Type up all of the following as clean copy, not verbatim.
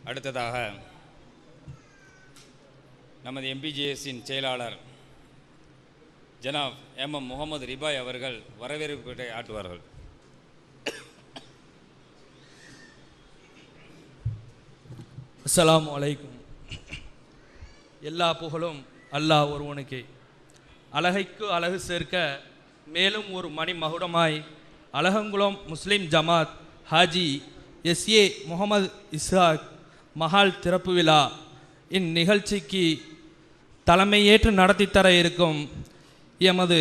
அடுத்ததாக நமது MPJSின் செயலாளர் ஜனாப் MM முகமது ரிபாய் அவர்கள் வரவேற்புரை ஆற்றுவார்கள். அஸ்ஸலாமு அலைக்கும். எல்லா புகழும் அல்லாஹ் ஒருவனுக்கே. அழகைக்கு அழகு சேர்க்க மேலும் ஒரு மணிமகுடமாய் அலகங்குளம் முஸ்லிம் ஜமாத் ஹாஜி SA முகமது இஸ்ஹாக் மஹால் திறப்பு விழா இந்நிகழ்ச்சிக்கு தலைமையேற்று நடத்தி தர இருக்கும் எமது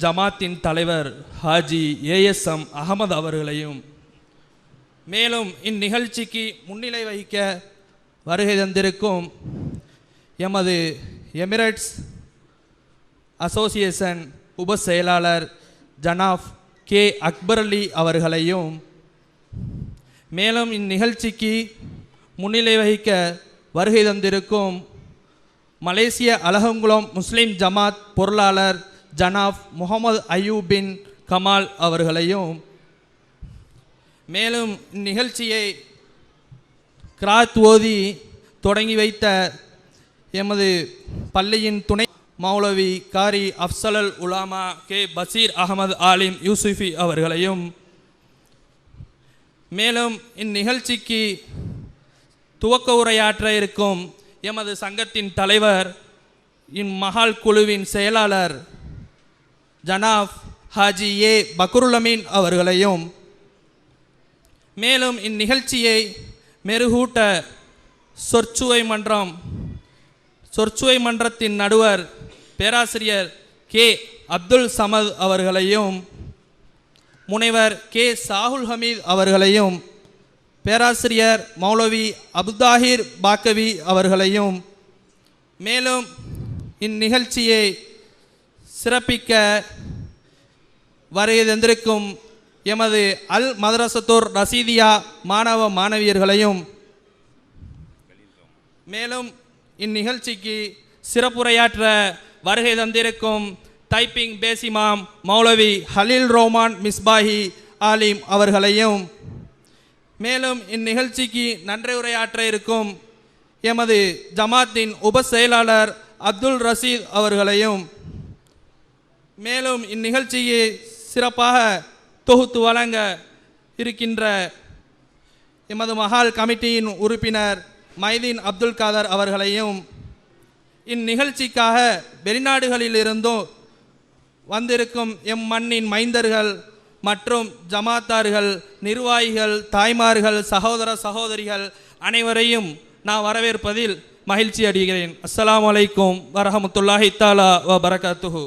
ஜமாத்தின் தலைவர் ஹாஜி ASM அகமது அவர்களையும், மேலும் இந்நிகழ்ச்சிக்கு முன்னிலை வகிக்க வருகை தந்திருக்கும் எமது எமிரேட்ஸ் அசோசியேஷன் உப செயலாளர் ஜனாப் K அக்பர் அலி அவர்களையும், மேலும் இந்நிகழ்ச்சிக்கு முன்னிலை வகிக்க வருகை தந்திருக்கும் மலேசிய அலகங்குளம் முஸ்லிம் ஜமாத் பொருளாளர் ஜனாப் முகமது அய்யூப் பின் கமால் அவர்களையும், மேலும் இந்நிகழ்ச்சியை கிராத் ஓதி தொடங்கி வைத்த எமது பள்ளியின் துணை மௌலவி காரி அஃப்சலல் உலாமா K பசீர் அகமது ஆலிம் யூசுஃபி அவர்களையும், மேலும் இந்நிகழ்ச்சிக்கு துவக்க உரையாற்ற இருக்கும் எமது சங்கத்தின் தலைவர் இம்மஹால் குழுவின் செயலாளர் ஜனாப் ஹாஜி A பக்ருல் அமீன் அவர்களையும், மேலும் இந்நிகழ்ச்சியை மெருகூட்ட சொற்சுவை மன்றத்தின் நடுவர் பேராசிரியர் K அப்துல் சமத் அவர்களையும், முனைவர் K சாகுல் ஹமீத் அவர்களையும், பேராசிரியர் மௌலவி அபுதாஹிர் பாக்கவி அவர்களையும், மேலும் இந்நிகழ்ச்சியை சிறப்பிக்க வருகை தந்திருக்கும் எமது அல் மதரசத்துர் ரசீதியா மாணவ மாணவியர்களையும், மேலும் இந்நிகழ்ச்சிக்கு சிறப்புரையாற்ற வருகை தந்திருக்கும் டைப்பிங் பேசிமாம் மௌலவி ஹலீல் ரோமான் மிஸ்பாஹி ஆலிம் அவர்களையும், மேலும் இந்நிகழ்ச்சிக்கு நன்றியுரையாற்ற இருக்கும் எமது ஜமாத்தின் உப செயலாளர் அப்துல் ரசீத் அவர்களையும், மேலும் இந்நிகழ்ச்சியை சிறப்பாக தொகுத்து வழங்க இருக்கின்ற எமது மஹால் கமிட்டியின் உறுப்பினர் மைதீன் அப்துல் காதர் அவர்களையும், இந்நிகழ்ச்சிக்காக வெளிநாடுகளிலிருந்தும் வந்திருக்கும் எம் மண்ணின் மைந்தர்கள் மற்றும் ஜமாத்தார்கள், நிர்வாகிகள், தாய்மார்கள், சகோதர சகோதரிகள் அனைவரையும் நான் வரவேற்பதில் மகிழ்ச்சி அடைகிறேன். அஸ்ஸலாமு அலைக்கும் வரஹமத்துல்லாஹி தஆலா வ பரகாத்துஹு.